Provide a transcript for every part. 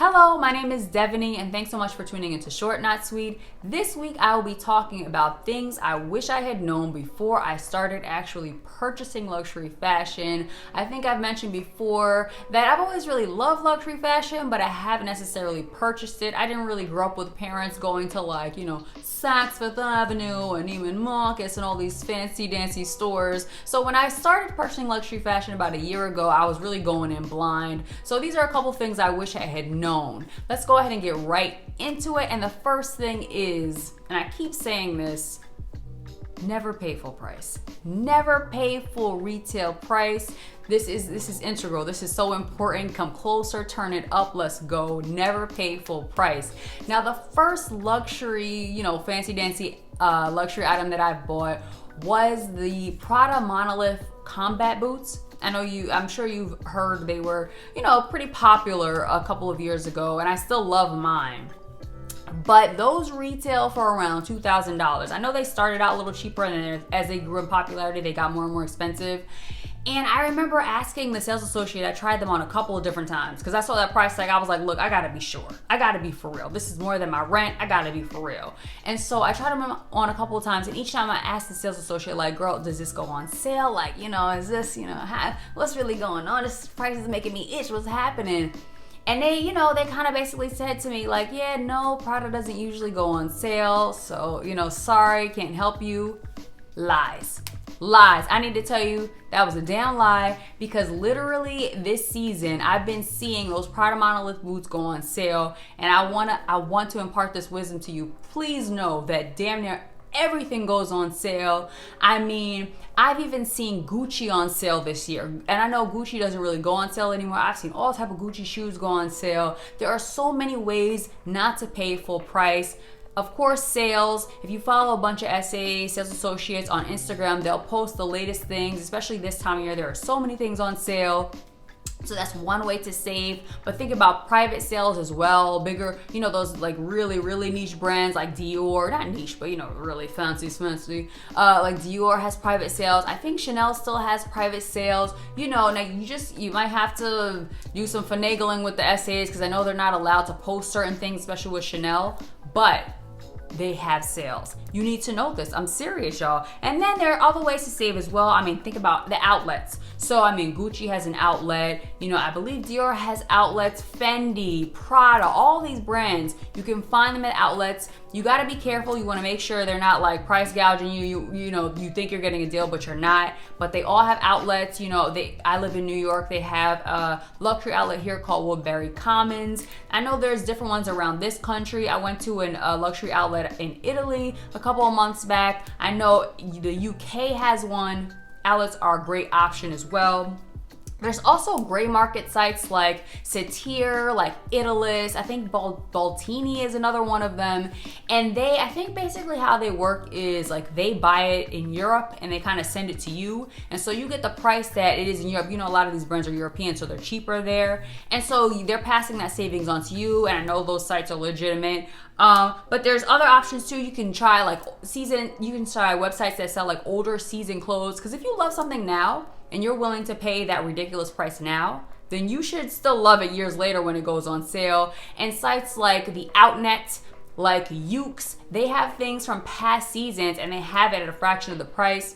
Hello, my name is Devaney, and thanks so much for tuning into Short Not Sweet. This week I will be talking about things I wish I had known before I started actually purchasing luxury fashion. I think I've mentioned before that I've always really loved luxury fashion, but I haven't necessarily purchased it. I didn't really grow up with parents going to Saks Fifth Avenue and Neiman Marcus and all these fancy dancy stores. So when I started purchasing luxury fashion about a year ago, I was really going in blind. So these are a couple things I wish I had known. Let's go ahead and get right into it. And the first thing is, and I keep saying this, never pay full price. Never pay full retail price. This is integral. This is so important. Come closer, turn it up, let's go. Never pay full price. Now, the first luxury, fancy dancy luxury item that I bought was the Prada Monolith combat boots. I'm sure you've heard they were, pretty popular a couple of years ago, and I still love mine. But those retail for around $2,000. I know they started out a little cheaper, and then as they grew in popularity, they got more and more expensive. And I remember asking the sales associate, I tried them on a couple of different times because I saw that price tag. I was like, look, I gotta be sure. I gotta be for real. This is more than my rent. I gotta be for real. And so I tried them on a couple of times, and each time I asked the sales associate, like, girl, does this go on sale? Like, is this, what's really going on? This price is making me itch. What's happening? And they, they kind of basically said to me, like, yeah, no, Prada doesn't usually go on sale. So, sorry, can't help you. Lies. I need to tell you that was a damn lie, because literally this season I've been seeing those Prada Monolith boots go on sale, and I want to impart this wisdom to you. Please know that damn near everything goes on sale. I mean, I've even seen Gucci on sale this year, and I know Gucci doesn't really go on sale anymore. I've seen all type of Gucci shoes go on sale. There are so many ways not to pay full price. Of course, sales. If you follow a bunch of SAs, sales associates on Instagram, they'll post the latest things, especially this time of year. There are so many things on sale. So that's one way to save. But think about private sales as well. Bigger, those like really, really niche brands like Dior, not niche, but really fancy. Like Dior has private sales. I think Chanel still has private sales. Now you might have to do some finagling with the SAs, because I know they're not allowed to post certain things, especially with Chanel. But they have sales. You need to know this. I'm serious, y'all. And then there are other ways to save as well. I mean, think about the outlets. So, Gucci has an outlet. I believe Dior has outlets. Fendi, Prada, all these brands, you can find them at outlets. You got to be careful. You want to make sure they're not like price gouging you. You think you're getting a deal, but you're not. But they all have outlets. I live in New York. They have a luxury outlet here called Woodbury Commons. I know there's different ones around this country. I went to a luxury outlet in Italy a couple of months back. I know the UK has one. Outlets are a great option as well. There's also gray market sites like Satir, like Italus. I think Baltini is another one of them. And I think basically how they work is like they buy it in Europe and they kind of send it to you. And so you get the price that it is in Europe. A lot of these brands are European, so they're cheaper there. And so they're passing that savings on to you. And I know those sites are legitimate. But there's other options too. You can try websites that sell like older season clothes. Because if you love something now, and you're willing to pay that ridiculous price now, then you should still love it years later when it goes on sale. And sites like the Outnet, like Yoox, they have things from past seasons and they have it at a fraction of the price.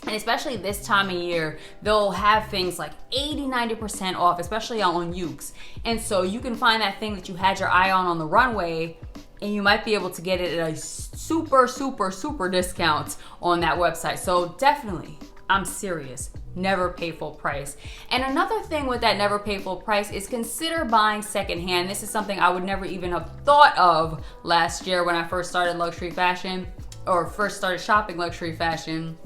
And especially this time of year, they'll have things like 80-90% off, especially on Yoox. And so you can find that thing that you had your eye on the runway, and you might be able to get it at a super, super, super discount on that website. So definitely, I'm serious, never pay full price. And another thing with that never pay full price is consider buying secondhand. This is something I would never even have thought of last year when I first started luxury fashion, or first started shopping luxury fashion.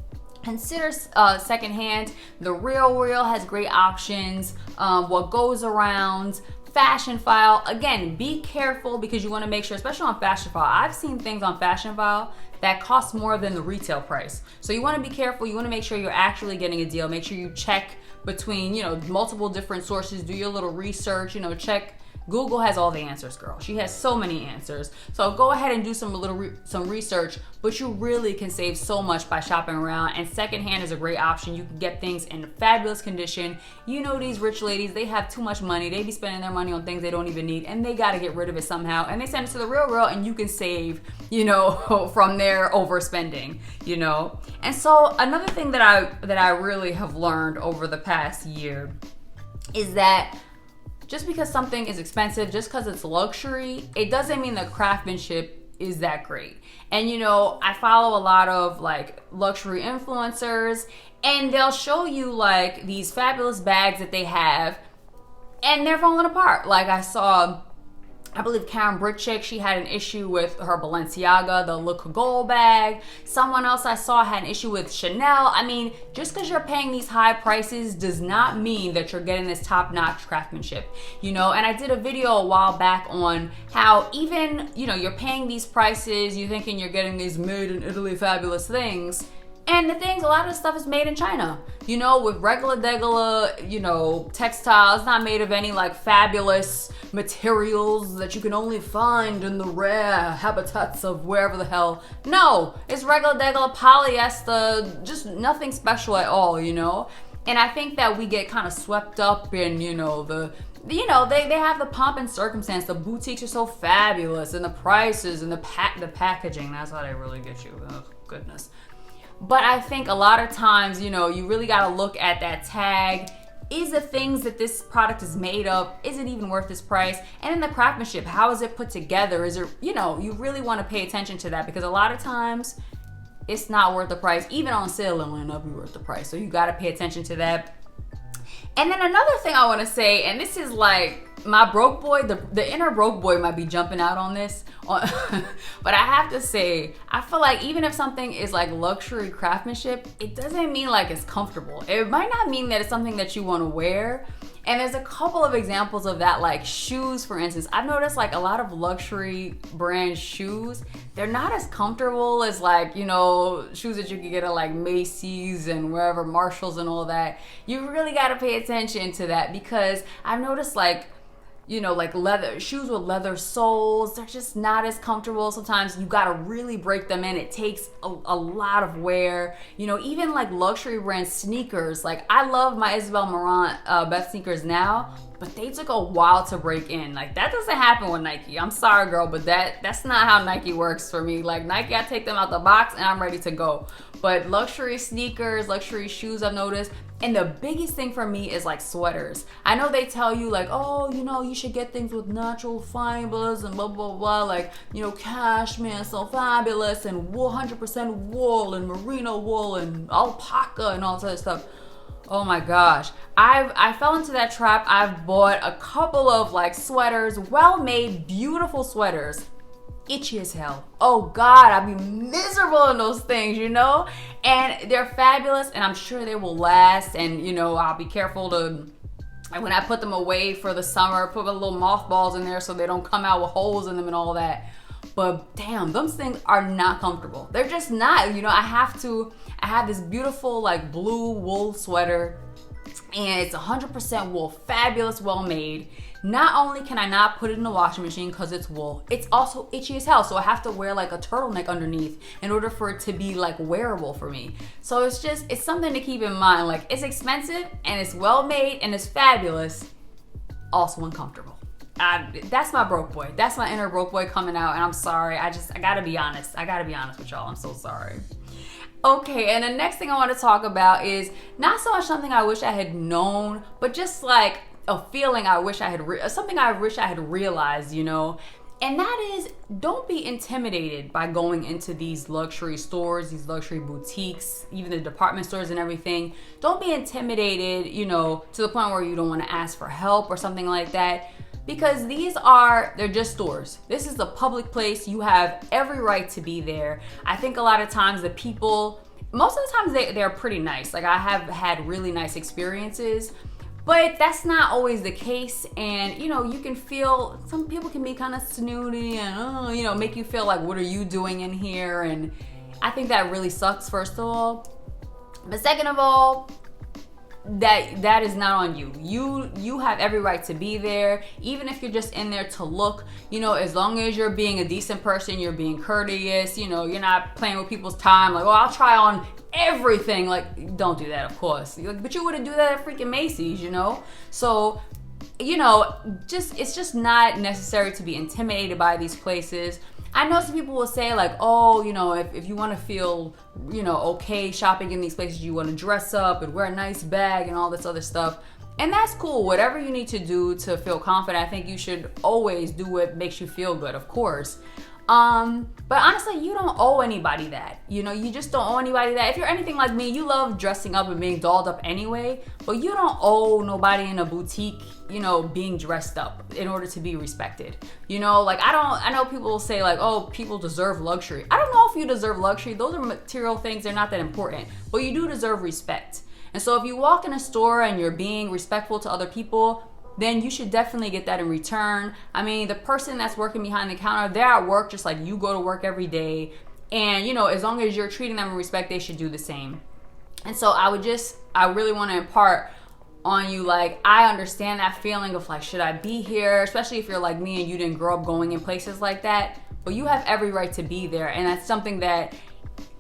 Consider secondhand. The Real has great options. What Goes Around, Fashion File. Again, be careful, because you want to make sure, especially on Fashion File, I've seen things on Fashion File that cost more than the retail price. So you want to be careful. You want to make sure you're actually getting a deal. Make sure you check between, multiple different sources. Do your little research, check Google has all the answers, girl. She has so many answers. So go ahead and do some research, but you really can save so much by shopping around. And secondhand is a great option. You can get things in fabulous condition. You know, these rich ladies, they have too much money. They be spending their money on things they don't even need, and they got to get rid of it somehow. And they send it to the real girl, and you can save, you know, from their overspending, you know. And so another thing that I really have learned over the past year is that just because something is expensive, just because it's luxury, it doesn't mean the craftsmanship is that great. And you know, I follow a lot of like luxury influencers, and they'll show you like these fabulous bags that they have, and they're falling apart. Like I saw, I believe Karen Britchick, she had an issue with her Balenciaga, the Le Cagole bag. Someone else I saw had an issue with Chanel. I mean, just because you're paying these high prices does not mean that you're getting this top-notch craftsmanship, you know? And I did a video a while back on how even, you know, you're paying these prices, you're thinking you're getting these made in Italy fabulous things, and the things, a lot of the stuff is made in China, you know, with regular, you know, textiles, not made of any like fabulous materials that you can only find in the rare habitats of wherever the hell. No, it's regular polyester, just nothing special at all, you know. And I think that we get kind of swept up in, you know, they have the pomp and circumstance. The boutiques are so fabulous, and the prices and the packaging, that's how they really get you. Oh, goodness. But I think a lot of times, you know, you really got to look at that tag. Is the things that this product is made of, is it even worth this price? And in the craftsmanship, how is it put together? Is it, you know, you really want to pay attention to that, because a lot of times it's not worth the price. Even on sale, it might not be worth the price. So you got to pay attention to that. And then another thing I want to say, and this is like my broke boy, the inner broke boy might be jumping out on this, but I have to say, I feel like even if something is like luxury craftsmanship, it doesn't mean like it's comfortable. It might not mean that it's something that you want to wear. And there's a couple of examples of that, like shoes, for instance. I've noticed like a lot of luxury brand shoes, they're not as comfortable as like, you know, shoes that you can get at like Macy's and wherever, Marshalls and all that. You really got to pay attention to that, because I've noticed like, you know, like leather shoes with leather soles, they're just not as comfortable. Sometimes you gotta really break them in. It takes a lot of wear. You know, even like luxury brand sneakers, like I love my Isabel Marant Beth sneakers now, but they took a while to break in. Like that doesn't happen with Nike. I'm sorry, girl, but that's not how Nike works for me. Like Nike, I take them out the box and I'm ready to go. But luxury sneakers, luxury shoes, I've noticed. And the biggest thing for me is like sweaters. I know they tell you like, oh, you know, you should get things with natural fibers and blah, blah, blah. Like, you know, cashmere is so fabulous, and wool, 100% wool and merino wool and alpaca and all that stuff. Oh my gosh. I fell into that trap. I've bought a couple of like sweaters, well-made, beautiful sweaters. Itchy as hell. Oh God, I'd be miserable in those things, you know? And they're fabulous, and I'm sure they will last, and you know, I'll be careful to, and when I put them away for the summer, put a little mothballs in there so they don't come out with holes in them and all that. But damn, those things are not comfortable. They're just not, you know. I have this beautiful like blue wool sweater, and it's 100% wool, fabulous, well made. Not only can I not put it in the washing machine because it's wool, it's also itchy as hell. So I have to wear like a turtleneck underneath in order for it to be like wearable for me. So it's something to keep in mind. Like it's expensive and it's well made and it's fabulous, also uncomfortable. That's my broke boy. That's my inner broke boy coming out, and I'm sorry. I gotta be honest. I gotta be honest with y'all. I'm so sorry. Okay, and the next thing I want to talk about is not so much something I wish I had known, but just like a feeling I wish I had, something I wish I had realized, you know, and that is, don't be intimidated by going into these luxury stores, these luxury boutiques, even the department stores and everything. Don't be intimidated, you know, to the point where you don't want to ask for help or something like that, because they're just stores. This is a public place. You have every right to be there. I think a lot of times the people, most of the times they're pretty nice. Like I have had really nice experiences, but that's not always the case. And you know, you can feel, some people can be kind of snooty and you know, make you feel like, what are you doing in here? And I think that really sucks, first of all. But second of all, that is not on you. You have every right to be there, even if you're just in there to look, you know, as long as you're being a decent person, you're being courteous, you know, you're not playing with people's time, like, oh, I'll try on everything. Like, don't do that, of course. But you wouldn't do that at freaking Macy's, you know? So, you know, it's just not necessary to be intimidated by these places. I know some people will say like, oh, you know, if you want to feel, you know, okay shopping in these places, you want to dress up and wear a nice bag and all this other stuff. And that's cool. Whatever you need to do to feel confident, I think you should always do what makes you feel good, of course. But honestly, you don't owe anybody that. You know, you just don't owe anybody that. If you're anything like me, you love dressing up and being dolled up anyway, but you don't owe nobody in a boutique, you know, being dressed up in order to be respected. You know, like I know people will say like, oh, people deserve luxury. I don't know if you deserve luxury. Those are material things. They're not that important, but you do deserve respect. And so if you walk in a store and you're being respectful to other people, then you should definitely get that in return. I mean, the person that's working behind the counter, they're at work just like you go to work every day. And, you know, as long as you're treating them with respect, they should do the same. And so I really want to impart on you, like, I understand that feeling of like, should I be here? Especially if you're like me and you didn't grow up going in places like that. But you have every right to be there. And that's something that,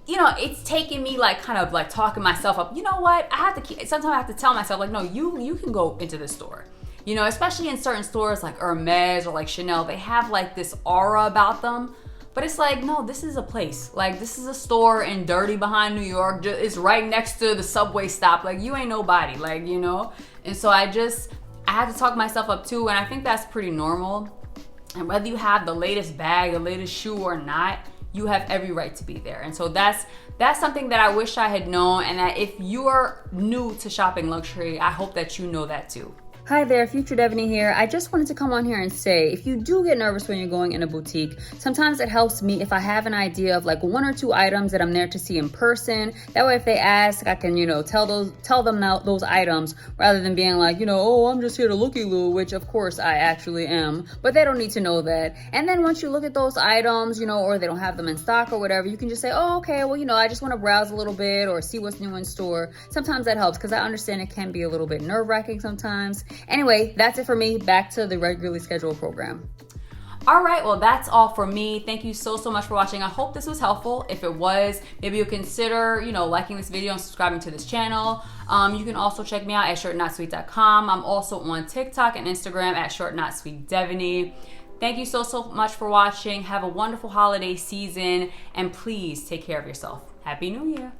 you know, it's taking me like kind of like talking myself up. You know what? Sometimes I have to tell myself like, no, you can go into this store. You know, especially in certain stores like Hermes or like Chanel, they have like this aura about them. But it's like, no, this is a place. Like, this is a store in dirty behind New York. It's right next to the subway stop. Like, you ain't nobody, like, you know? And so I had to talk myself up too, and I think that's pretty normal. And whether you have the latest bag, the latest shoe or not, you have every right to be there. And so that's something that I wish I had known, and that if you are new to shopping luxury, I hope that you know that too. Hi there, Future Devaney here. I just wanted to come on here and say, if you do get nervous when you're going in a boutique, sometimes it helps me if I have an idea of like 1 or 2 items that I'm there to see in person. That way if they ask, I can, you know, tell them those items rather than being like, you know, oh, I'm just here to looky-loo, which of course I actually am, but they don't need to know that. And then once you look at those items, you know, or they don't have them in stock or whatever, you can just say, oh, okay, well, you know, I just want to browse a little bit or see what's new in store. Sometimes that helps because I understand it can be a little bit nerve-wracking sometimes. Anyway, that's it for me. Back to the regularly scheduled program. All right, well, that's all for me. Thank you so much for watching. I hope this was helpful. If it was, maybe you'll consider, you know, liking this video and subscribing to this channel. You can also check me out at shortnotsweet.com. I'm also on TikTok and Instagram at shortnotsweetdevaney. Thank you so much for watching. Have a wonderful holiday season, and please take care of yourself. Happy New Year.